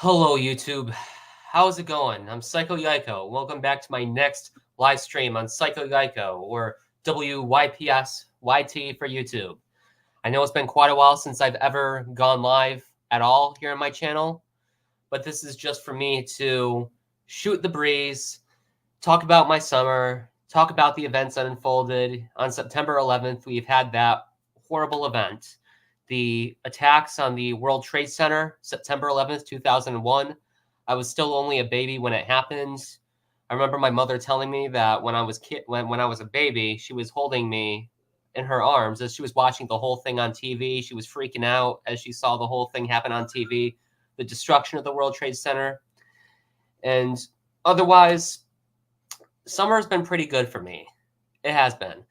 Hello, YouTube. How's it going? I'm Psycho Yaiko. Welcome back to my next live stream on Psycho Yaiko, or WYPS YT for YouTube. I know it's been quite a while since I've ever gone live at all here on my channel, but this is just for me to shoot the breeze, talk about my summer, talk about the events that unfolded. On September 11th, we've had that horrible event. The attacks on the World Trade Center, September 11th, 2001. I was still only a baby when it happened. I remember my mother telling me that when I was when I was a baby, she was holding me in her arms as she was watching the whole thing on TV. She was freaking out as she saw the whole thing happen on TV, the destruction of the World Trade Center. And otherwise, summer has been pretty good for me. It has been.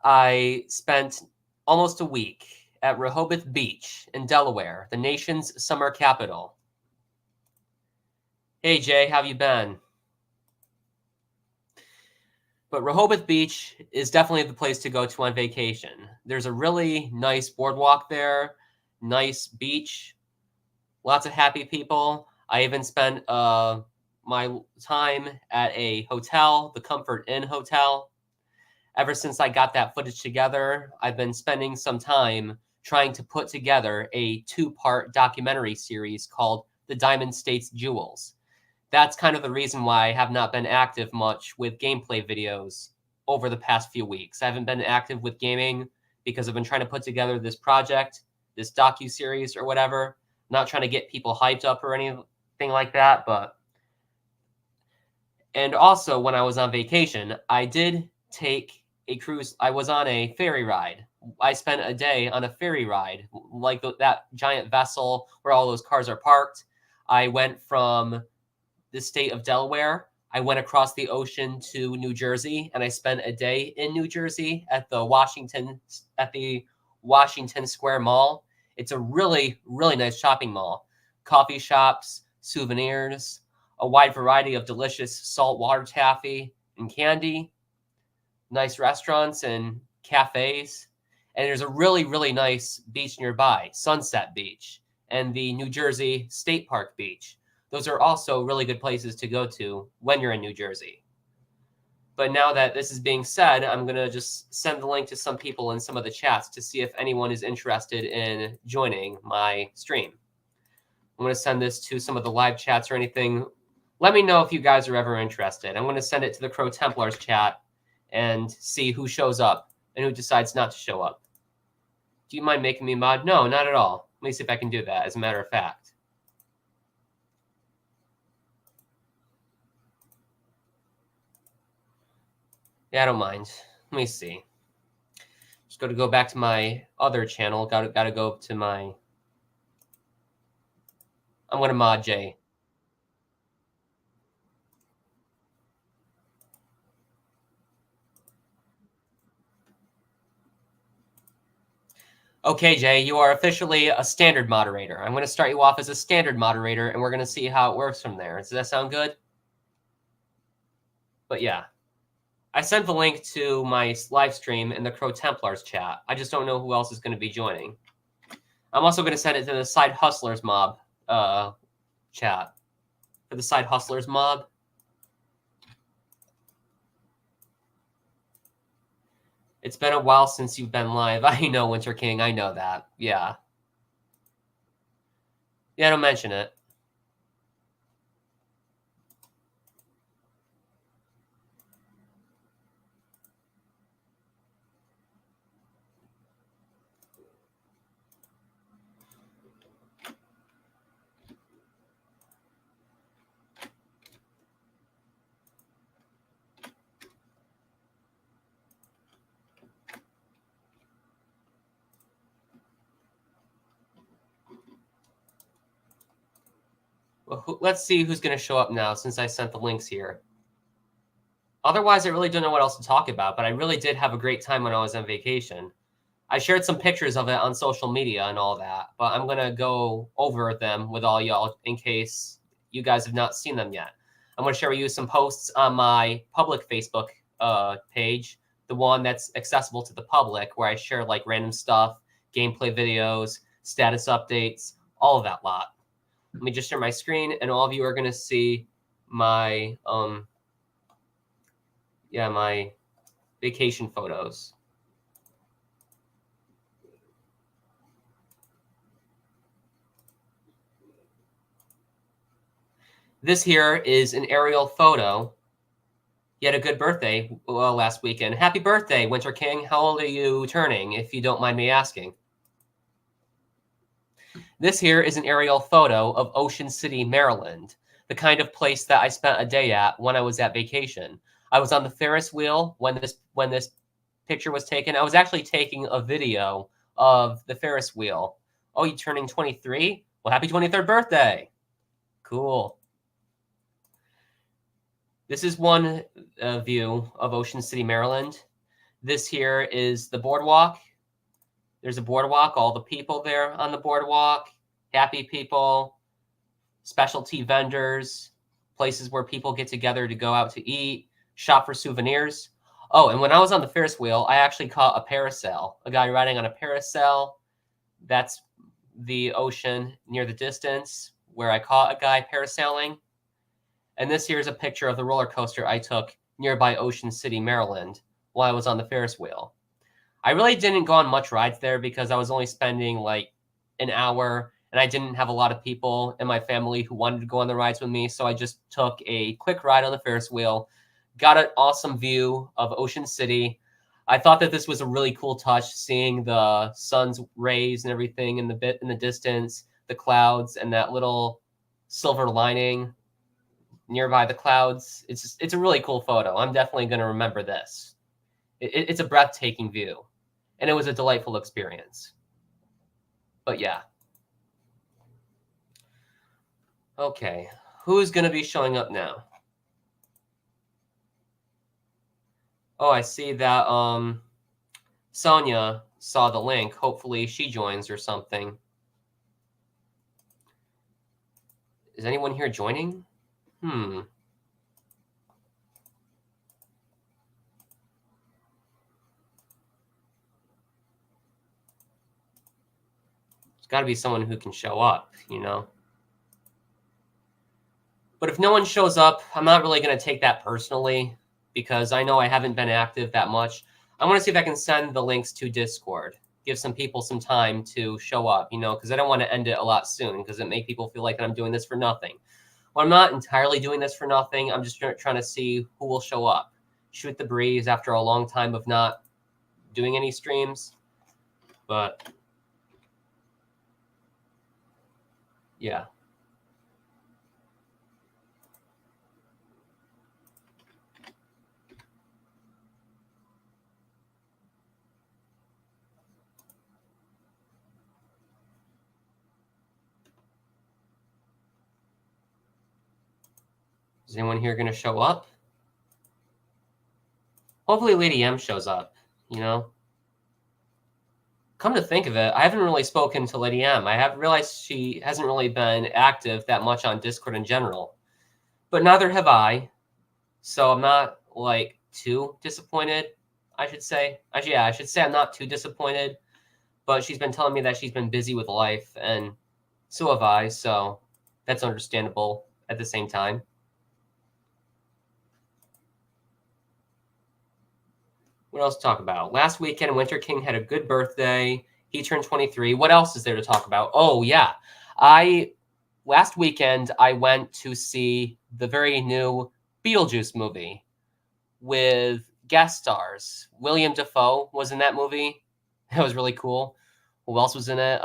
I spent almost a week at Rehoboth Beach in Delaware, the nation's summer capital. Hey, Jay, how have you been? But Rehoboth Beach is definitely the place to go to on vacation. There's a really nice boardwalk there, nice beach, lots of happy people. I even spent my time at a hotel, the Comfort Inn Hotel. Ever since I got that footage together, I've been spending some time trying to put together a two-part documentary series called The Diamond States Jewels. That's kind of the reason why I have not been active much with gameplay videos over the past few weeks. I haven't been active with gaming because I've been trying to put together this project, this docu-series or whatever. I'm not trying to get people hyped up or anything like that, but... And also, when I was on vacation, I did take a cruise. I was on a ferry ride. I spent a day on a ferry ride, like that giant vessel where all those cars are parked. I went from the state of Delaware. I went across the ocean to New Jersey, and I spent a day in New Jersey at the Washington Square Mall. It's a really, really nice shopping mall. Coffee shops, souvenirs, a wide variety of delicious saltwater taffy and candy, nice restaurants and cafes. And there's a really, really nice beach nearby, Sunset Beach, and the New Jersey State Park Beach. Those are also really good places to go to when you're in New Jersey. But now that this is being said, I'm going to just send the link to some people in some of the chats to see if anyone is interested in joining my stream. I'm going to send this to some of the live chats or anything. Let me know if you guys are ever interested. I'm going to send it to the Crow Templars chat and see who shows up and who decides not to show up. Do you mind making me mod? No, not at all. Let me see if I can do that, as a matter of fact. Yeah, I don't mind. Let me see. Just got to go back to my other channel. Got to go to my... I'm going to mod Jay. Okay, Jay, you are officially a standard moderator. I'm going to start you off as a standard moderator, and we're going to see how it works from there. Does that sound good? But yeah, I sent the link to my live stream in the Crow Templars chat. I just don't know who else is going to be joining. I'm also going to send it to the Side Hustlers mob chat. For the Side Hustlers mob. It's been a while since you've been live. I know, Winter King. I know that. Yeah. Yeah, don't mention it. Well, let's see who's going to show up now since I sent the links here. Otherwise, I really don't know what else to talk about, but I really did have a great time when I was on vacation. I shared some pictures of it on social media and all that, but I'm going to go over them with all y'all in case you guys have not seen them yet. I'm going to share with you some posts on my public Facebook page, the one that's accessible to the public, where I share like random stuff, gameplay videos, status updates, all of that lot. Let me just share my screen, and all of you are going to see my my vacation photos. This here is an aerial photo. You had a good birthday last weekend. Happy birthday, Winter King. How old are you turning, if you don't mind me asking? This here is an aerial photo of Ocean City, Maryland, the kind of place that I spent a day at when I was at vacation. I was on the Ferris wheel when this picture was taken. I was actually taking a video of the Ferris wheel. Oh, you turning 23? Well, happy 23rd birthday. Cool. This is one view of Ocean City, Maryland. This here is the boardwalk. There's a boardwalk, all the people there on the boardwalk, happy people, specialty vendors, places where people get together to go out to eat, shop for souvenirs. Oh, and when I was on the Ferris wheel, I actually caught a parasail, a guy riding on a parasail. That's the ocean near the distance where I caught a guy parasailing. And this here is a picture of the roller coaster I took nearby Ocean City, Maryland, while I was on the Ferris wheel. I really didn't go on much rides there because I was only spending like an hour, and I didn't have a lot of people in my family who wanted to go on the rides with me. So I just took a quick ride on the Ferris wheel, got an awesome view of Ocean City. I thought that this was a really cool touch, seeing the sun's rays and everything in the distance, the clouds, and that little silver lining nearby the clouds. It's a really cool photo. I'm definitely going to remember this. It's a breathtaking view, and it was a delightful experience. But yeah. Okay, who's going to be showing up now? Oh, I see that Sonia saw the link. Hopefully she joins or something. Is anyone here joining? There's got to be someone who can show up, you know? But if no one shows up, I'm not really going to take that personally because I know I haven't been active that much. I want to see if I can send the links to Discord, give some people some time to show up, you know, because I don't want to end it a lot soon because it make people feel like I'm doing this for nothing. Well, I'm not entirely doing this for nothing. I'm just trying to see who will show up. Shoot the breeze after a long time of not doing any streams. But yeah. Is anyone here going to show up? Hopefully Lady M shows up, you know? Come to think of it, I haven't really spoken to Lady M. I have realized she hasn't really been active that much on Discord in general. But neither have I. So I'm not, like, too disappointed, I should say. Actually, yeah, I should say I'm not too disappointed. But she's been telling me that she's been busy with life, and so have I. So that's understandable at the same time. What else to talk about? Last weekend, Winter King had a good birthday. He turned 23. What else is there to talk about? Oh, yeah. Last weekend, I went to see the very new Beetlejuice movie with guest stars. William Dafoe was in that movie. That was really cool. Who else was in it?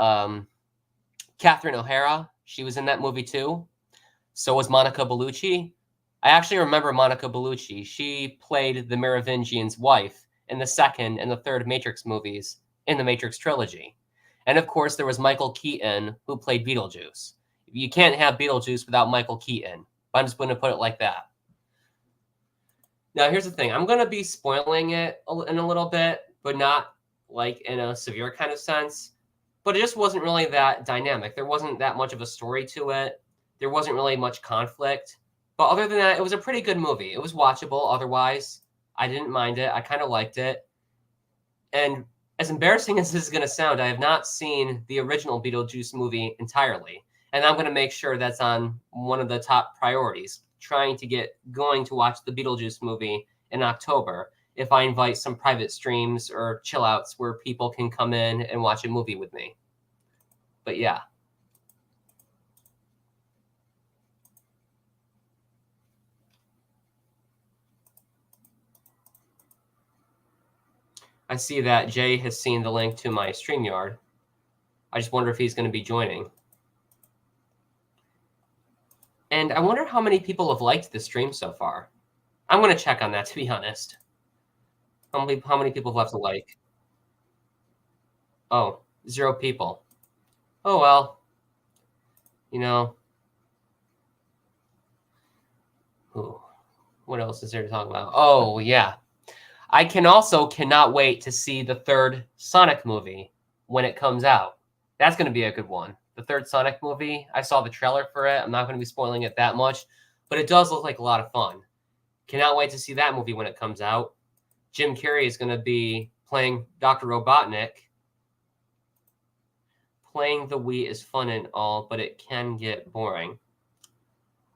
Catherine O'Hara. She was in that movie too. So was Monica Bellucci. I actually remember Monica Bellucci. She played the Merovingian's wife in the second and the third Matrix movies in the Matrix trilogy. And of course, there was Michael Keaton, who played Beetlejuice. You can't have Beetlejuice without Michael Keaton. I'm just going to put it like that. Now, here's the thing. I'm going to be spoiling it in a little bit, but not like in a severe kind of sense. But it just wasn't really that dynamic. There wasn't that much of a story to it. There wasn't really much conflict. But other than that, it was a pretty good movie. It was watchable. Otherwise, I didn't mind it. I kind of liked it. And as embarrassing as this is going to sound, I have not seen the original Beetlejuice movie entirely. And I'm going to make sure that's on one of the top priorities, trying to get going to watch the Beetlejuice movie in October if I invite some private streams or chill outs where people can come in and watch a movie with me. But yeah. I see that Jay has seen the link to my StreamYard. I just wonder if he's going to be joining. And I wonder how many people have liked the stream so far. I'm going to check on that, to be honest. How many people have left a like? Oh, 0 people. Oh, well. You know. Ooh, what else is there to talk about? Oh, yeah. I cannot wait to see the third Sonic movie when it comes out. That's going to be a good one. The third Sonic movie, I saw the trailer for it. I'm not going to be spoiling it that much, but it does look like a lot of fun. Cannot wait to see that movie when it comes out. Jim Carrey is going to be playing Dr. Robotnik. Playing the Wii is fun and all, but it can get boring.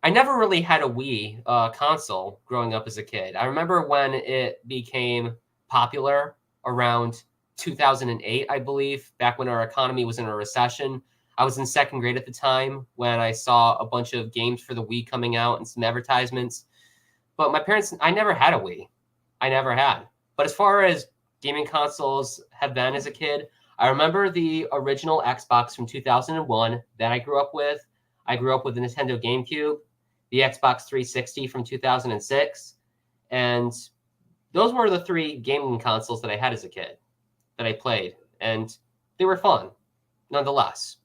I never really had a Wii console growing up as a kid. I remember when it became popular around 2008, I believe, back when our economy was in a recession. I was in 2nd grade at the time when I saw a bunch of games for the Wii coming out and some advertisements. But my parents, I never had a Wii. I never had. But as far as gaming consoles have been as a kid, I remember the original Xbox from 2001 that I grew up with. I grew up with the Nintendo GameCube, the Xbox 360 from 2006, and those were the 3 gaming consoles that I had as a kid that I played, and they were fun, nonetheless.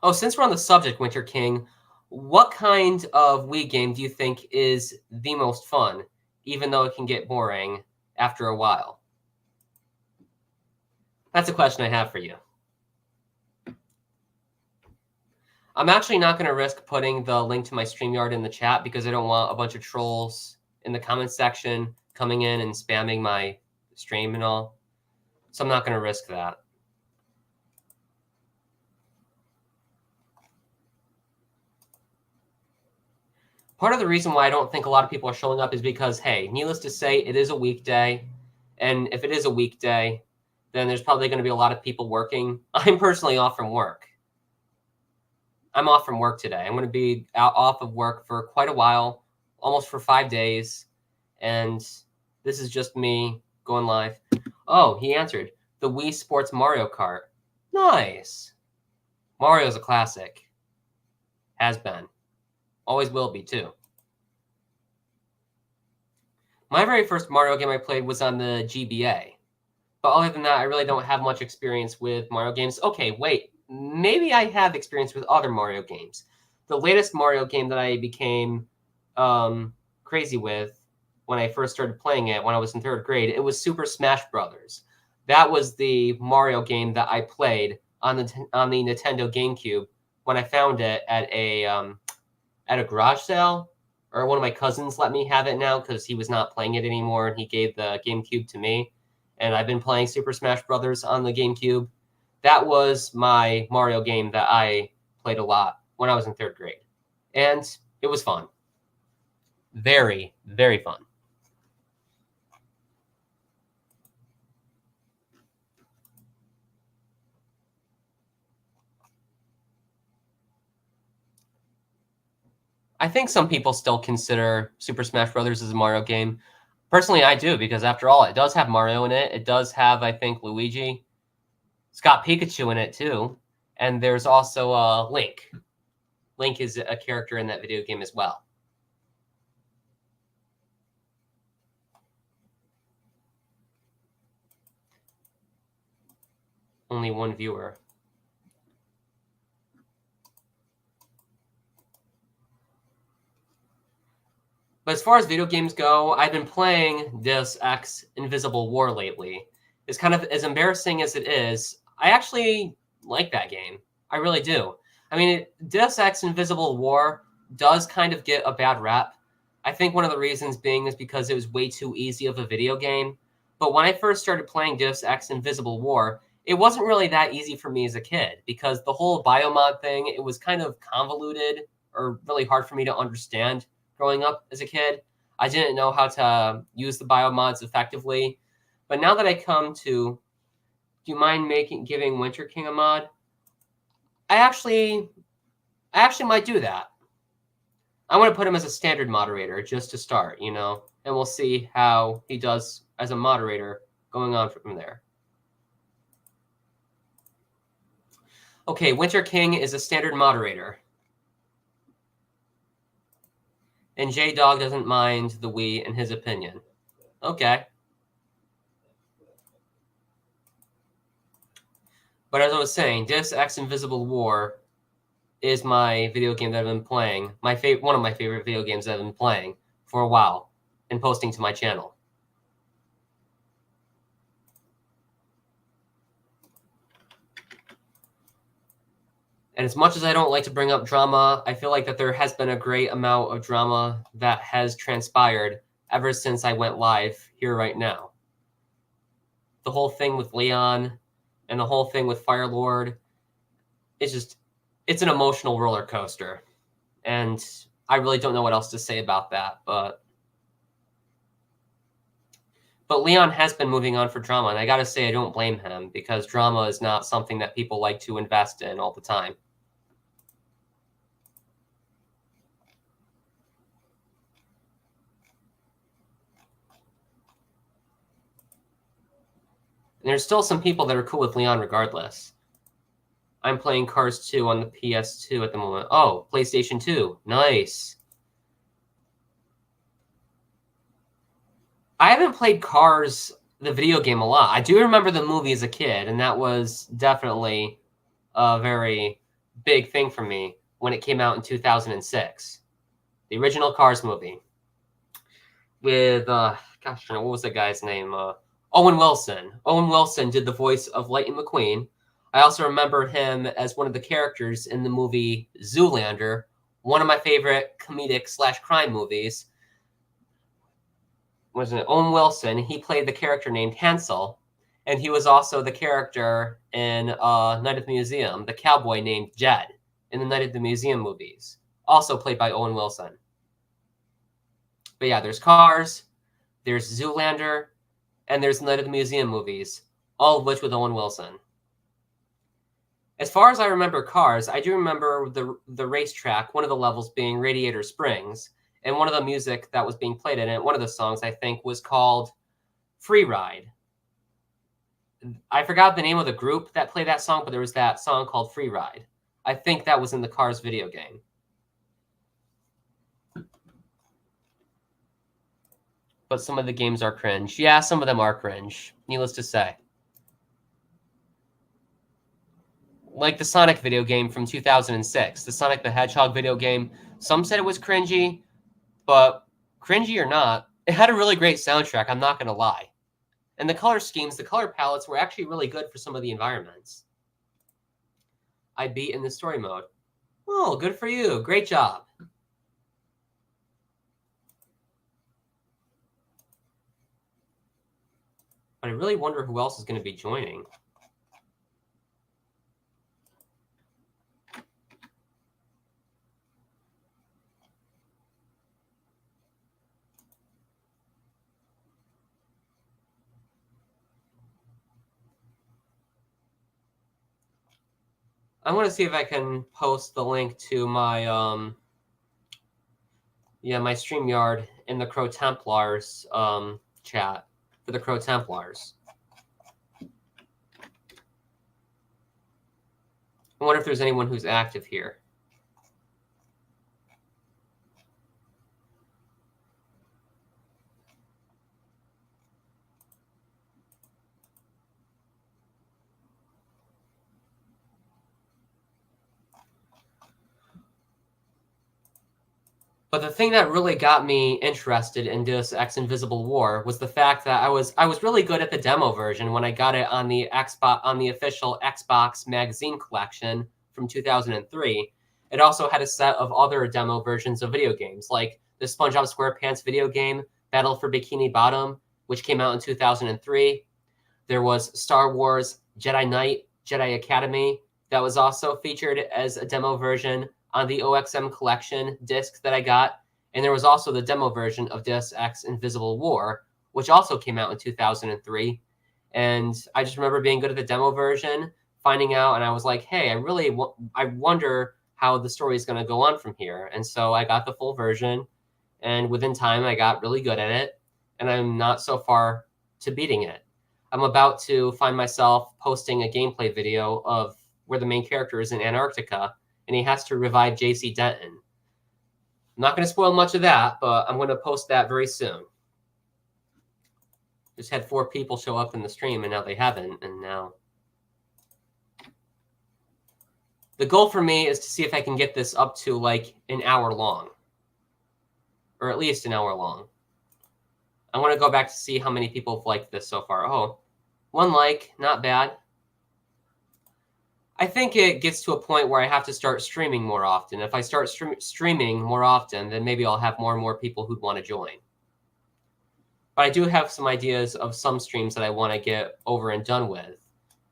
Oh, since we're on the subject, Winter King, what kind of Wii game do you think is the most fun, even though it can get boring after a while? That's a question I have for you. I'm actually not going to risk putting the link to my StreamYard in the chat because I don't want a bunch of trolls in the comments section coming in and spamming my stream and all. So I'm not going to risk that. Part of the reason why I don't think a lot of people are showing up is because, hey, needless to say, it is a weekday. And if it is a weekday, then there's probably going to be a lot of people working. I'm personally off from work. I'm off from work today. I'm going to be off of work for quite a while, almost for 5 days. And this is just me going live. Oh, he answered. The Wii Sports Mario Kart. Nice. Mario's a classic. Has been. Always will be, too. My very first Mario game I played was on the GBA. But other than that, I really don't have much experience with Mario games. Okay, wait. Maybe I have experience with other Mario games. The latest Mario game that I became crazy with when I first started playing it when I was in 3rd grade, it was Super Smash Brothers. That was the Mario game that I played on the Nintendo GameCube when I found it at a garage sale, or one of my cousins let me have it now because he was not playing it anymore, and he gave the GameCube to me. And I've been playing Super Smash Brothers on the GameCube. That was my Mario game that I played a lot when I was in 3rd grade. And it was fun. Very, very fun. I think some people still consider Super Smash Brothers as a Mario game. Personally, I do, because after all, it does have Mario in it. It does have, I think, Luigi. It's got Pikachu in it, too. And there's also Link. Link is a character in that video game as well. Only one viewer. But as far as video games go, I've been playing Deus Ex Invisible War lately. It's kind of as embarrassing as it is. I actually like that game. I really do. I mean, Deus Ex Invisible War does kind of get a bad rep. I think one of the reasons being is because it was way too easy of a video game. But when I first started playing Deus Ex Invisible War, it wasn't really that easy for me as a kid because the whole biomod thing, it was kind of convoluted or really hard for me to understand growing up as a kid. I didn't know how to use the biomods effectively. But now that I come to, do you mind giving Winter King a mod? I actually might do that. I want to put him as a standard moderator just to start, and we'll see how he does as a moderator going on from there. Okay, Winter King is a standard moderator. And J-Dog doesn't mind the Wii in his opinion. Okay. But as I was saying, Deus Ex Invisible War is my video game that I've been playing. One of my favorite video games that I've been playing for a while and posting to my channel. And as much as I don't like to bring up drama, I feel like that there has been a great amount of drama that has transpired ever since I went live here right now. The whole thing with Leon and the whole thing with Firelord, it's an emotional roller coaster. And I really don't know what else to say about that, but Leon has been moving on for drama, and I gotta say I don't blame him because drama is not something that people like to invest in all the time. And there's still some people that are cool with Leon regardless. I'm playing Cars 2 on the PS2 at the moment. Oh, PlayStation 2. Nice. I haven't played Cars, the video game, a lot. I do remember the movie as a kid, and that was definitely a very big thing for me when it came out in 2006. The original Cars movie. With, gosh, what was the guy's name? Owen Wilson. Owen Wilson did the voice of Lightning McQueen. I also remember him as one of the characters in the movie Zoolander, one of my favorite comedic/crime movies. Wasn't it Owen Wilson? He played the character named Hansel, and he was also the character in Night at the Museum, the cowboy named Jed in the Night at the Museum movies, also played by Owen Wilson. But yeah, there's Cars, there's Zoolander, and there's Night at the Museum movies, all of which with Owen Wilson. As far as I remember Cars, I do remember the racetrack, one of the levels being Radiator Springs, and one of the music that was being played in it, one of the songs, I think, was called Free Ride. I forgot the name of the group that played that song, but there was that song called Free Ride. I think that was in the Cars video game. But some of the games are cringe. Yeah, some of them are cringe, needless to say. Like the Sonic video game from 2006, the Sonic the Hedgehog video game. Some said it was cringy, but cringy or not, it had a really great soundtrack, I'm not going to lie. And the color schemes, the color palettes were actually really good for some of the environments. I beat in the story mode. Oh, good for you. Great job. But I really wonder who else is going to be joining. I want to see if I can post the link to my my StreamYard in the Crow Templars chat for the Crow Templars. I wonder if there's anyone who's active here. But the thing that really got me interested in Deus Ex Invisible War was the fact that I was really good at the demo version when I got it on the official Xbox magazine collection from 2003. It also had a set of other demo versions of video games, like the SpongeBob SquarePants video game, Battle for Bikini Bottom, which came out in 2003. There was Star Wars Jedi Knight, Jedi Academy, that was also featured as a demo version on the OXM collection disc that I got. And there was also the demo version of Deus Ex Invisible War, which also came out in 2003. And I just remember being good at the demo version, finding out, and I was like, hey, I wonder how the story is going to go on from here. And so I got the full version, and within time, I got really good at it, and I'm not so far to beating it. I'm about to find myself posting a gameplay video of where the main character is in Antarctica, and he has to revive JC Denton. I'm not going to spoil much of that, but I'm going to post that very soon. Just had 4 people show up in the stream, and now they haven't, and now... The goal for me is to see if I can get this up to like an hour long, or at least an hour long. I want to go back to see how many people have liked this so far. Oh, 1 like, not bad. I think it gets to a point where I have to start streaming more often. If I start streaming more often, then maybe I'll have more and more people who'd want to join. But I do have some ideas of some streams that I want to get over and done with.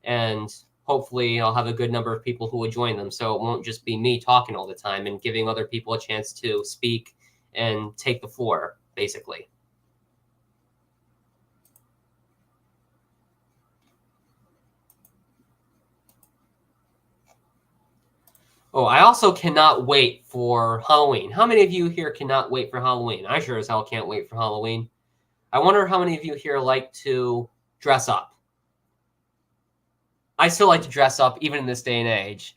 And hopefully I'll have a good number of people who will join them, so it won't just be me talking all the time and giving other people a chance to speak and take the floor, basically. Oh, I also cannot wait for Halloween. How many of you here cannot wait for Halloween? I sure as hell can't wait for Halloween. I wonder how many of you here like to dress up. I still like to dress up, even in this day and age.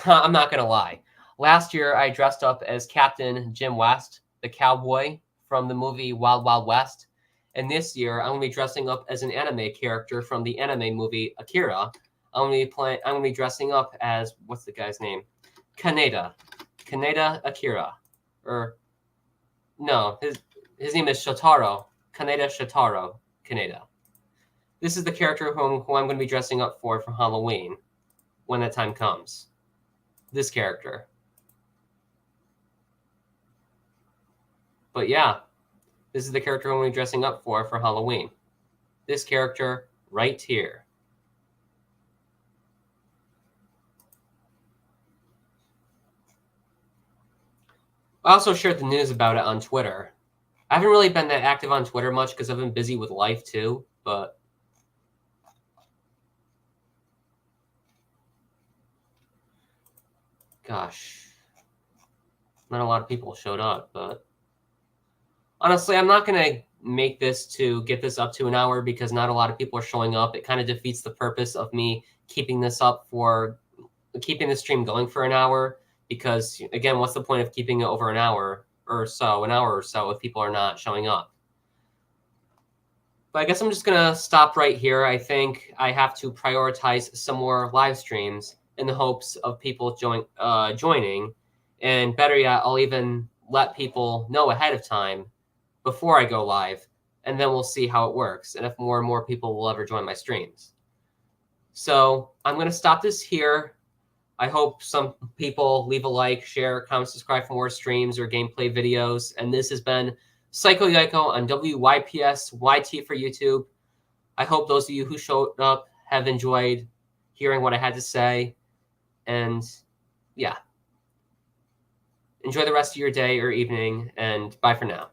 I'm not going to lie. Last year, I dressed up as Captain Jim West, the cowboy from the movie Wild Wild West. And this year, I'm going to be dressing up as an anime character from the anime movie Akira. I'm going to be dressing up as, what's the guy's name? Kaneda Akira. Or, no, his name is Shotaro. Kaneda Shotaro Kaneda. This is the character who I'm going to be dressing up for Halloween when that time comes. This character. But yeah, this is the character I'm going to be dressing up for Halloween. This character right here. I also shared the news about it on Twitter. I haven't really been that active on Twitter much because I've been busy with life too, but gosh, not a lot of people showed up, but honestly, I'm not going to make this to get this up to an hour because not a lot of people are showing up. It kind of defeats the purpose of me keeping this up for keeping the stream going for an hour because, again, what's the point of keeping it over an hour or so if people are not showing up? But I guess I'm just going to stop right here. I think I have to prioritize some more live streams in the hopes of people joining. And better yet, I'll even let people know ahead of time before I go live, and then we'll see how it works and if more and more people will ever join my streams. So I'm going to stop this here. I hope some people leave a like, share, comment, subscribe for more streams or gameplay videos. And this has been Psycho Yaiko on WYPS YT for YouTube. I hope those of you who showed up have enjoyed hearing what I had to say. And yeah, enjoy the rest of your day or evening, and bye for now.